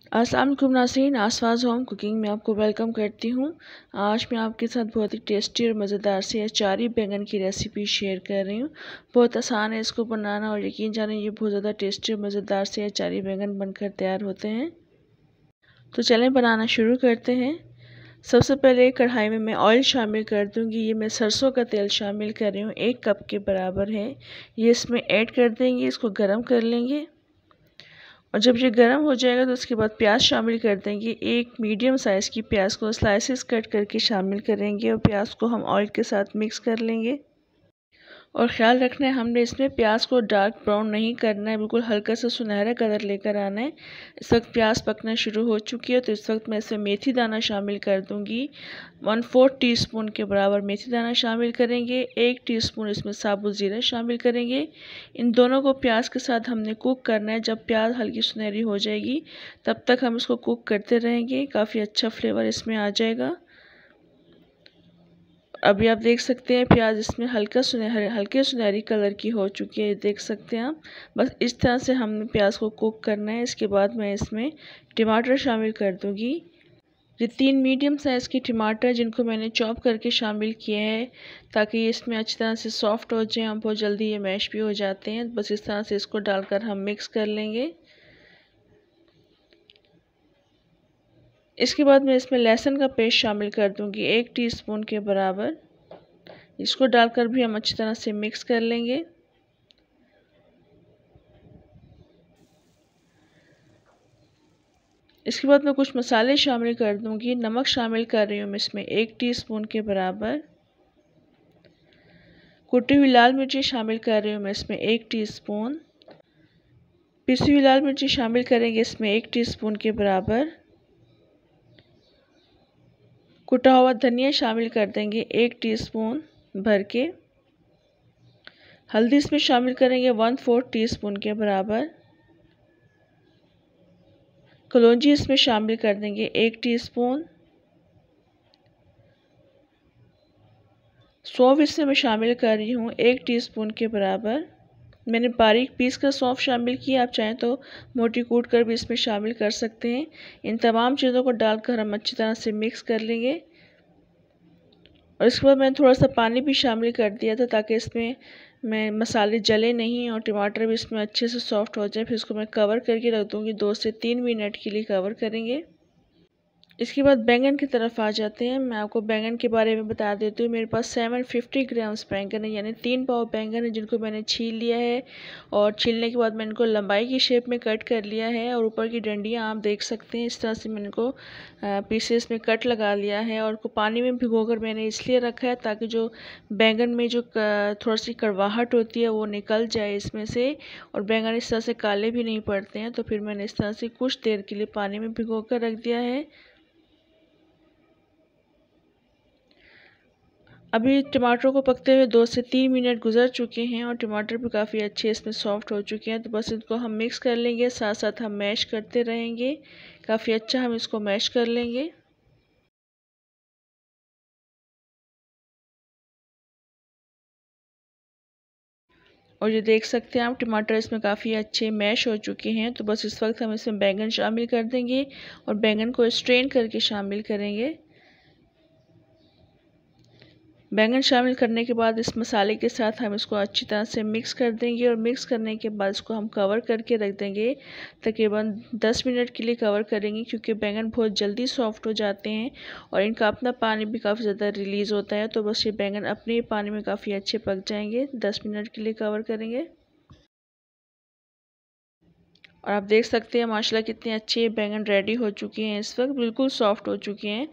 अस्सलाम वालेकुम नाज़रीन, आसवाज़ होम कुकिंग में आपको वेलकम करती हूँ। आज मैं आपके साथ बहुत ही टेस्टी और मज़ेदार से अचारी बैंगन की रेसिपी शेयर कर रही हूँ। बहुत आसान है इसको बनाना और यकीन जानें ये बहुत ज़्यादा टेस्टी और मज़ेदार से अचारी बैंगन बनकर तैयार होते हैं। तो चलें बनाना शुरू करते हैं। सबसे पहले कढ़ाई में मैं ऑयल शामिल कर दूंगी। ये मैं सरसों का तेल शामिल कर रही हूँ, 1 कप के बराबर है। ये इसमें ऐड कर देंगे, इसको गर्म कर लेंगे और जब ये गर्म हो जाएगा तो उसके बाद प्याज शामिल कर देंगे। एक मीडियम साइज़ की प्याज को स्लाइसेस कट करके शामिल करेंगे और प्याज को हम ऑयल के साथ मिक्स कर लेंगे। और ख़्याल रखना है हमने इसमें प्याज को डार्क ब्राउन नहीं करना है, बिल्कुल हल्का सा सुनहरा कलर लेकर आना है। इस वक्त प्याज पकना शुरू हो चुकी है तो इस वक्त मैं इसमें मेथी दाना शामिल कर दूंगी। 1/4 टीस्पून के बराबर मेथी दाना शामिल करेंगे। 1 टीस्पून इसमें साबुत ज़ीरा शामिल करेंगे। इन दोनों को प्याज के साथ हमने कुक करना है। जब प्याज हल्की सुनहरी हो जाएगी तब तक हम इसको कुक करते रहेंगे। काफ़ी अच्छा फ्लेवर इसमें आ जाएगा। अभी आप देख सकते हैं प्याज इसमें हल्के सुनहरी कलर की हो चुकी है, देख सकते हैं आप। बस इस तरह से हमने प्याज को कुक करना है। इसके बाद मैं इसमें टमाटर शामिल कर दूंगी। ये 3 मीडियम साइज़ के टमाटर जिनको मैंने चॉप करके शामिल किए हैं ताकि ये इसमें अच्छी तरह से सॉफ्ट हो जाए और बहुत जल्दी ये मैश भी हो जाते हैं। बस इस तरह से इसको डालकर हम मिक्स कर लेंगे। इसके बाद मैं इसमें लहसुन का पेस्ट शामिल कर दूंगी, 1 टीस्पून के बराबर। इसको डालकर भी हम अच्छी तरह से मिक्स कर लेंगे। इसके बाद मैं कुछ मसाले शामिल कर दूंगी। नमक शामिल कर रही हूँ मैं इसमें 1 टीस्पून के बराबर। कुटी हुई लाल मिर्ची शामिल कर रही हूँ मैं इसमें 1 टीस्पून। पिसी हुई लाल मिर्ची शामिल करेंगे इसमें 1 टीस्पून के बराबर। कुटा हुआ धनिया शामिल कर देंगे 1 टीस्पून भर के। हल्दी इसमें शामिल करेंगे 1/4 टीस्पून के बराबर। कलौंजी इसमें शामिल कर देंगे 1 टीस्पून। सौंफ इसमें मैं शामिल कर रही हूँ 1 टीस्पून के बराबर। मैंने बारीक पीस कर सौंफ शामिल किया, आप चाहें तो मोटी कूट कर भी इसमें शामिल कर सकते हैं। इन तमाम चीज़ों को डालकर हम अच्छी तरह से मिक्स कर लेंगे। और इसके बाद मैंने थोड़ा सा पानी भी शामिल कर दिया था ताकि इसमें मसाले जले नहीं और टमाटर भी इसमें अच्छे से सॉफ्ट हो जाए। फिर इसको मैं कवर करके रख दूँगी, 2 से 3 मिनट के लिए कवर करेंगे। इसके बाद बैंगन की तरफ आ जाते हैं। मैं आपको बैंगन के बारे में बता देती हूँ। मेरे पास 750 ग्राम्स बैंगन है, यानी 3 पाव बैंगन है जिनको मैंने छील लिया है। और छीलने के बाद मैंने इनको लंबाई की शेप में कट कर लिया है और ऊपर की डंडियाँ आप देख सकते हैं। इस तरह से मैंने इनको पीसेस में कट लगा लिया है और को पानी में भिगोकर मैंने इसलिए रखा है ताकि जो बैंगन में जो थोड़ी सी कड़वाहट होती है वो निकल जाए इसमें से, और बैंगन इस तरह से काले भी नहीं पड़ते हैं। तो फिर मैंने इस तरह से कुछ देर के लिए पानी में भिगो कर रख दिया है। अभी टमाटर को पकते हुए 2 से 3 मिनट गुजर चुके हैं और टमाटर भी काफ़ी अच्छे इसमें सॉफ्ट हो चुके हैं। तो बस इनको हम मिक्स कर लेंगे, साथ साथ हम मैश करते रहेंगे। काफ़ी अच्छा हम इसको मैश कर लेंगे। और ये देख सकते हैं आप टमाटर इसमें काफ़ी अच्छे मैश हो चुके हैं। तो बस इस वक्त हम इसमें बैंगन शामिल कर देंगे और बैंगन को स्ट्रेन करके शामिल करेंगे। बैंगन शामिल करने के बाद इस मसाले के साथ हम इसको अच्छी तरह से मिक्स कर देंगे और मिक्स करने के बाद इसको हम कवर करके रख देंगे। तकरीबन 10 मिनट के लिए कवर करेंगे क्योंकि बैंगन बहुत जल्दी सॉफ्ट हो जाते हैं और इनका अपना पानी भी काफ़ी ज़्यादा रिलीज़ होता है। तो बस ये बैंगन अपने पानी में काफ़ी अच्छे पक जाएंगे। 10 मिनट के लिए कवर करेंगे और आप देख सकते हैं माशाल्लाह कितने अच्छे बैंगन रेडी हो चुके हैं। इस वक्त बिल्कुल सॉफ्ट हो चुके हैं।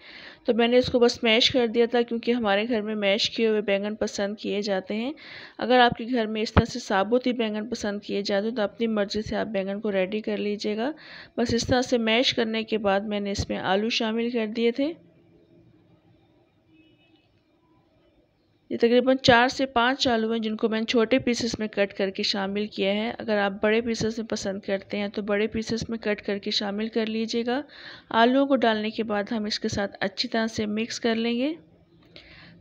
तो मैंने इसको बस मैश कर दिया था क्योंकि हमारे घर में मैश किए हुए बैंगन पसंद किए जाते हैं। अगर आपके घर में इस तरह से साबुत ही बैंगन पसंद किए जाते हैं तो अपनी मर्ज़ी से आप बैंगन को रेडी कर लीजिएगा। बस इस तरह से मैश करने के बाद मैंने इसमें आलू शामिल कर दिए थे। ये तकरीबन 4 से 5 आलू हैं जिनको मैंने छोटे पीसेस में कट करके शामिल किया है। अगर आप बड़े पीसेस में पसंद करते हैं तो बड़े पीसेस में कट करके शामिल कर लीजिएगा। आलूओं को डालने के बाद हम इसके साथ अच्छी तरह से मिक्स कर लेंगे।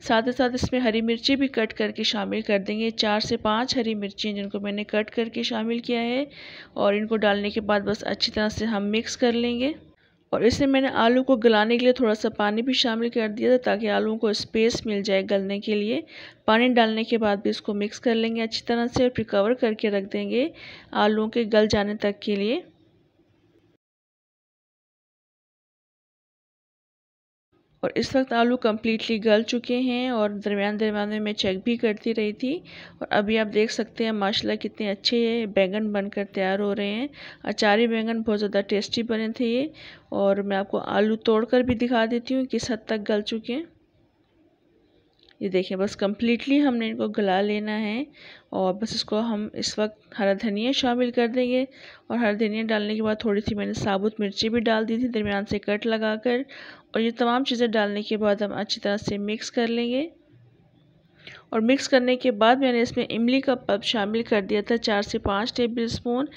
साथ ही साथ इसमें हरी मिर्ची भी कट करके शामिल कर देंगे। 4 से 5 हरी मिर्ची जिनको मैंने कट करके शामिल किया है, और इनको डालने के बाद बस अच्छी तरह से हम मिक्स कर लेंगे। और इसमें मैंने आलू को गलाने के लिए थोड़ा सा पानी भी शामिल कर दिया था, ताकि आलूओं को स्पेस मिल जाए गलने के लिए। पानी डालने के बाद भी इसको मिक्स कर लेंगे अच्छी तरह से, और फिर कवर करके रख देंगे आलूओं के गल जाने तक के लिए। और इस वक्त आलू कम्प्लीटली गल चुके हैं, और दरमियान दरमियान में मैं चेक भी करती रही थी। और अभी आप देख सकते हैं माशाल्लाह कितने अच्छे बैंगन बनकर तैयार हो रहे हैं। अचारी बैंगन बहुत ज़्यादा टेस्टी बने थे ये। और मैं आपको आलू तोड़कर भी दिखा देती हूँ किस हद तक गल चुके हैं। ये देखें, बस कम्प्लीटली हमने इनको गला लेना है। और बस इसको हम इस वक्त हरा धनिया शामिल कर देंगे। और हरा धनिया डालने के बाद थोड़ी सी मैंने साबुत मिर्ची भी डाल दी थी दरमियान से कट लगाकर। और ये तमाम चीज़ें डालने के बाद हम अच्छी तरह से मिक्स कर लेंगे। और मिक्स करने के बाद मैंने इसमें इमली का पल्प शामिल कर दिया था 4 से 5 टेबल स्पून।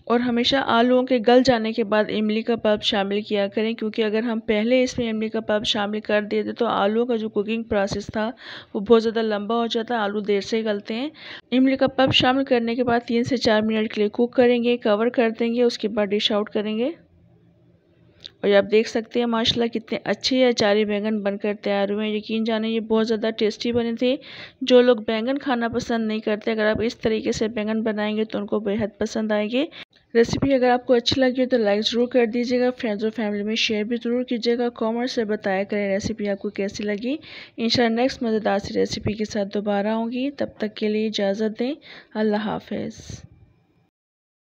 और हमेशा आलूओं के गल जाने के बाद इमली का पल्प शामिल किया करें, क्योंकि अगर हम पहले इसमें इमली का पल्प शामिल कर देते तो आलूओं का जो कुकिंग प्रोसेस था वो बहुत ज़्यादा लंबा हो जाता है, आलू देर से गलते हैं। इमली का पल्प शामिल करने के बाद 3 से 4 मिनट के लिए कुक करेंगे, कवर कर देंगे, उसके बाद डिश आउट करेंगे। और ये आप देख सकते हैं माशाल्लाह कितने अच्छे अचारी बैंगन बनकर तैयार हुए हैं। यकीन जाने ये बहुत ज़्यादा टेस्टी बने थे। जो लोग बैंगन खाना पसंद नहीं करते, अगर आप इस तरीके से बैंगन बनाएंगे तो उनको बेहद पसंद आएंगे। रेसिपी अगर आपको अच्छी लगी हो तो लाइक ज़रूर कर दीजिएगा, फ्रेंड्स और फैमिली में शेयर भी ज़रूर कीजिएगा। कमेंट से बताया करें रेसिपी आपको कैसी लगी। इंशाल्लाह नेक्स्ट मज़ेदार सी रेसिपी के साथ दोबारा आऊँगी। तब तक के लिए इजाज़त दें। अल्लाह हाफ़िज़।